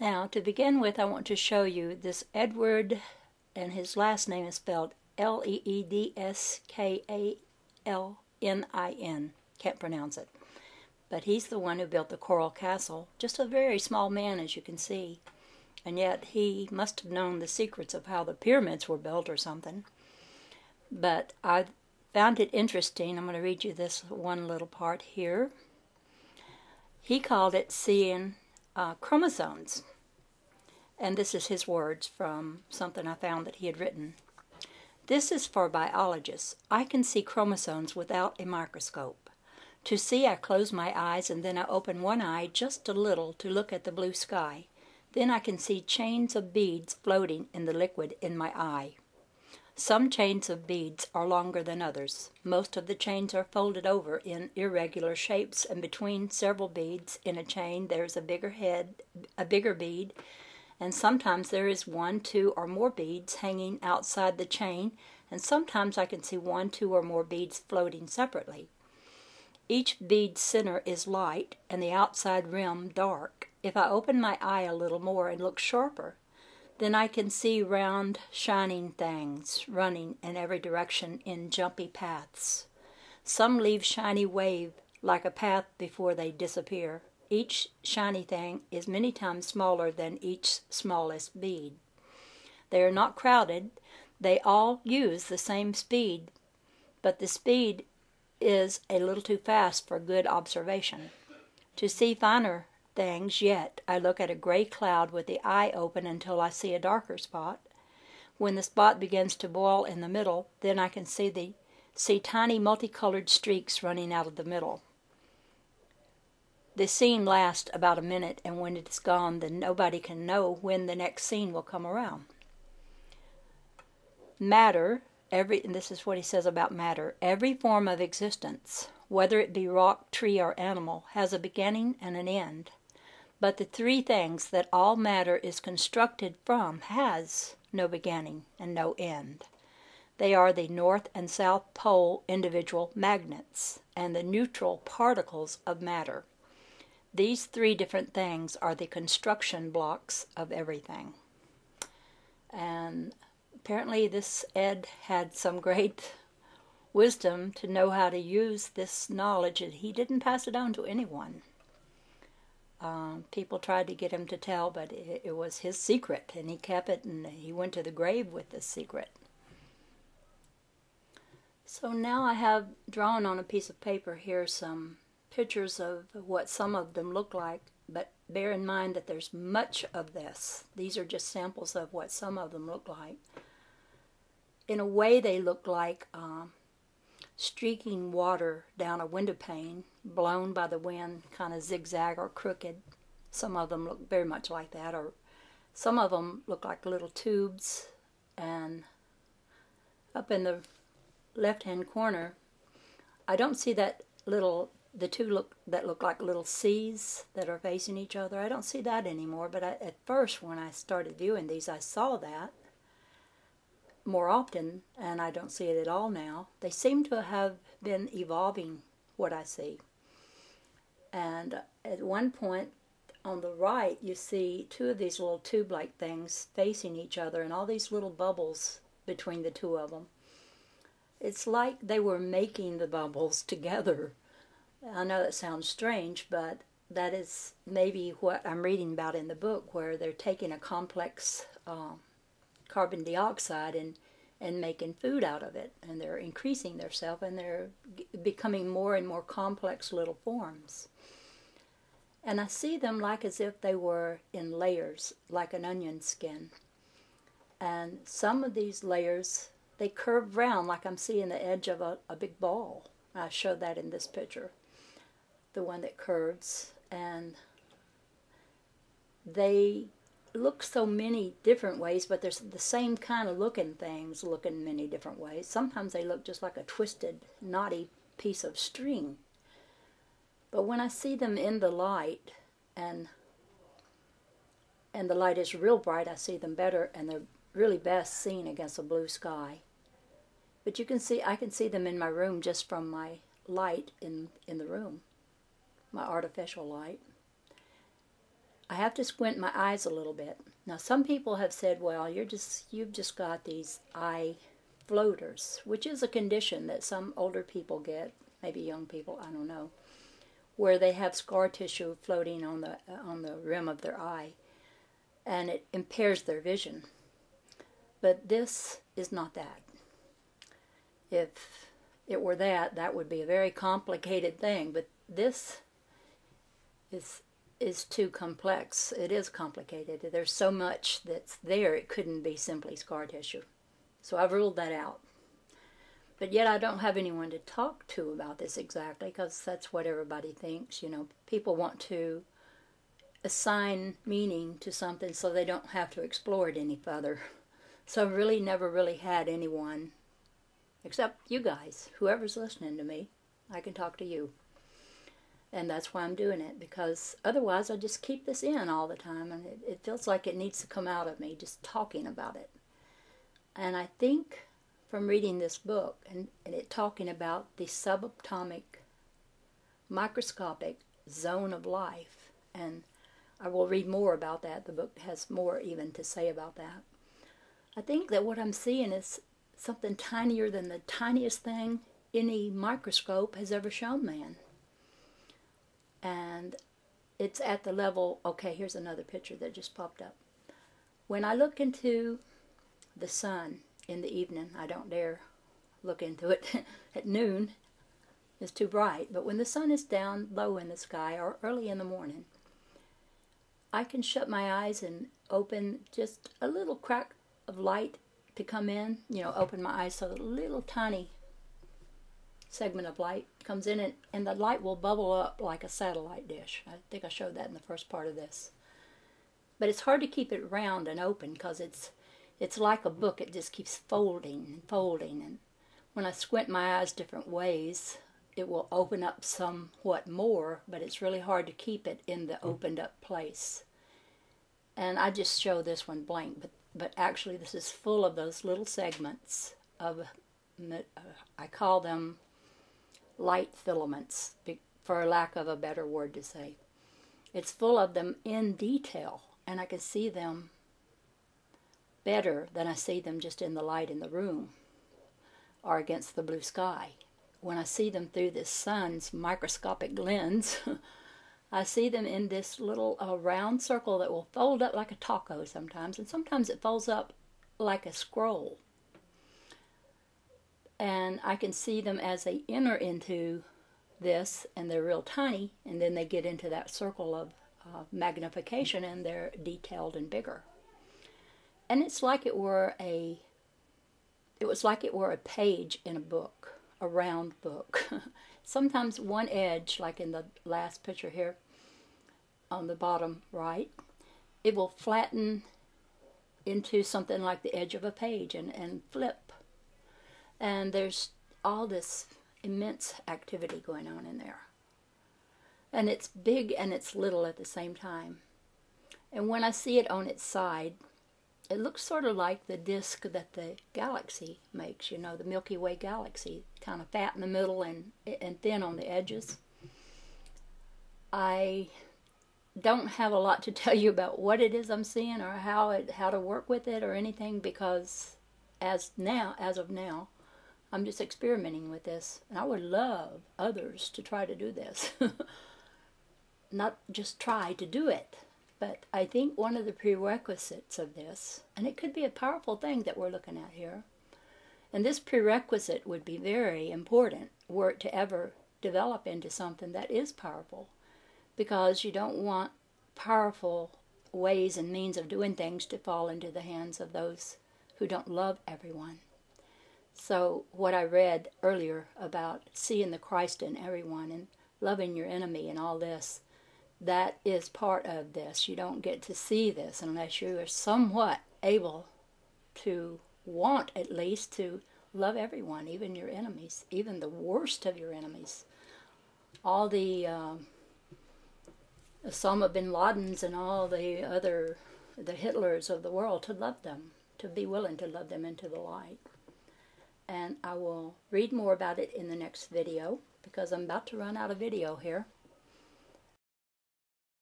Now, to begin with, I want to show you this Edward, and his last name is spelled Leedskalnin. Can't pronounce it. But he's the one who built the Coral Castle. Just a very small man, as you can see. And yet he must have known the secrets of how the pyramids were built or something. But I found it interesting. I'm going to read you this one little part here. He called it seeing chromosomes. And this is his words from something I found that he had written. This is for biologists. I can see chromosomes without a microscope. To see, I close my eyes and then I open one eye just a little to look at the blue sky. Then I can see chains of beads floating in the liquid in my eye. Some chains of beads are longer than others. Most of the chains are folded over in irregular shapes, and between several beads in a chain there's a bigger bead, and sometimes there is 1, 2, or more beads hanging outside the chain, and sometimes I can see 1, 2, or more beads floating separately. Each bead's center is light and the outside rim dark. If I open my eye a little more and look sharper, then I can see round, shining things running in every direction in jumpy paths. Some leave shiny wave like a path before they disappear. Each shiny thing is many times smaller than each smallest bead. They are not crowded. They all use the same speed, but the speed is a little too fast for good observation. To see finer things yet, I look at a gray cloud with the eye open until I see a darker spot. When the spot begins to boil in the middle, then I can see tiny multicolored streaks running out of the middle. The scene lasts about a minute, and when it is gone, then nobody can know when the next scene will come around. Matter, and this is what he says about matter, every form of existence, whether it be rock, tree, or animal, has a beginning and an end. But the three things that all matter is constructed from has no beginning and no end. They are the north and south pole individual magnets and the neutral particles of matter. These three different things are the construction blocks of everything. And apparently this Ed had some great wisdom to know how to use this knowledge, and he didn't pass it on to anyone. People tried to get him to tell, but it was his secret, and he kept it, and he went to the grave with this secret. So now I have drawn on a piece of paper here some pictures of what some of them look like, but bear in mind that there's much of this. These are just samples of what some of them look like. In a way, they look like streaking water down a window pane, blown by the wind, kind of zigzag or crooked. Some of them look very much like that, or some of them look like little tubes. And up in the left-hand corner, I don't see the two that look like little C's that are facing each other. I don't see that anymore, but at first when I started viewing these, I saw that more often, and I don't see it at all now. They seem to have been evolving what I see. And at one point on the right, you see two of these little tube-like things facing each other, and all these little bubbles between the two of them. It's like they were making the bubbles together. I know that sounds strange, but that is maybe what I'm reading about in the book, where they're taking a complex carbon dioxide and making food out of it, and they're increasing themselves, and they're becoming more and more complex little forms. And I see them like as if they were in layers, like an onion skin. And some of these layers, they curve round like I'm seeing the edge of a big ball. I showed that in this picture, the one that curves, and they look so many different ways, but there's the same kind of looking things look in many different ways. Sometimes they look just like a twisted, knotty piece of string. But when I see them in the light, and the light is real bright, I see them better, and they're really best seen against a blue sky. But you can see, I can see them in my room just from my light in the room, my artificial light. I have to squint my eyes a little bit. Now some people have said, well, you've just got these eye floaters, which is a condition that some older people get, maybe young people, I don't know, where they have scar tissue floating on the rim of their eye, and it impairs their vision. But this is not that. If it were that, that would be a very complicated thing, but this is too complex. It is complicated. There's so much that's there, it couldn't be simply scar tissue. So I've ruled that out. But yet I don't have anyone to talk to about this exactly, because that's what everybody thinks. You know, people want to assign meaning to something so they don't have to explore it any further. So I've really never really had anyone, except you guys, whoever's listening to me, I can talk to you. And that's why I'm doing it, because otherwise I just keep this in all the time, and it feels like it needs to come out of me just talking about it. And I think from reading this book and it talking about the subatomic microscopic zone of life, and I will read more about that. The book has more even to say about that. I think that what I'm seeing is something tinier than the tiniest thing any microscope has ever shown man. And it's at the level, okay, here's another picture that just popped up. When I look into the sun in the evening, I don't dare look into it at noon. It's too bright. But when the sun is down low in the sky or early in the morning, I can shut my eyes and open just a little crack of light to come in, you know, open my eyes so a little tiny segment of light comes in, and the light will bubble up like a satellite dish. I think I showed that in the first part of this. But it's hard to keep it round and open, because it's like a book. It just keeps folding and folding, and when I squint my eyes different ways, it will open up somewhat more, but it's really hard to keep it in the opened up place. And I just show this one blank, but actually this is full of those little segments of, I call them light filaments, for lack of a better word to say. It's full of them in detail, and I can see them better than I see them just in the light in the room or against the blue sky. When I see them through this sun's microscopic lens, I see them in this little round circle that will fold up like a taco sometimes, and sometimes it folds up like a scroll. And I can see them as they enter into this, and they're real tiny, and then they get into that circle of magnification, and they're detailed and bigger. And it's like it was like it were a page in a book, a round book. Sometimes one edge, like in the last picture here on the bottom right, it will flatten into something like the edge of a page and flip. And there's all this immense activity going on in there. And it's big and it's little at the same time. And when I see it on its side, it looks sort of like the disk that the galaxy makes, you know, the Milky Way galaxy, kind of fat in the middle and thin on the edges. I don't have a lot to tell you about what it is I'm seeing or how to work with it or anything, because as of now, I'm just experimenting with this, and I would love others to try to do this. Not just try to do it, but I think one of the prerequisites of this, and it could be a powerful thing that we're looking at here, and this prerequisite would be very important were it to ever develop into something that is powerful, because you don't want powerful ways and means of doing things to fall into the hands of those who don't love everyone. So what I read earlier about seeing the Christ in everyone and loving your enemy and all this, that is part of this. You don't get to see this unless you are somewhat able to want at least to love everyone, even your enemies, even the worst of your enemies. All the Osama bin Ladens and all the Hitlers of the world, to love them, to be willing to love them into the light. And I will read more about it in the next video, because I'm about to run out of video here.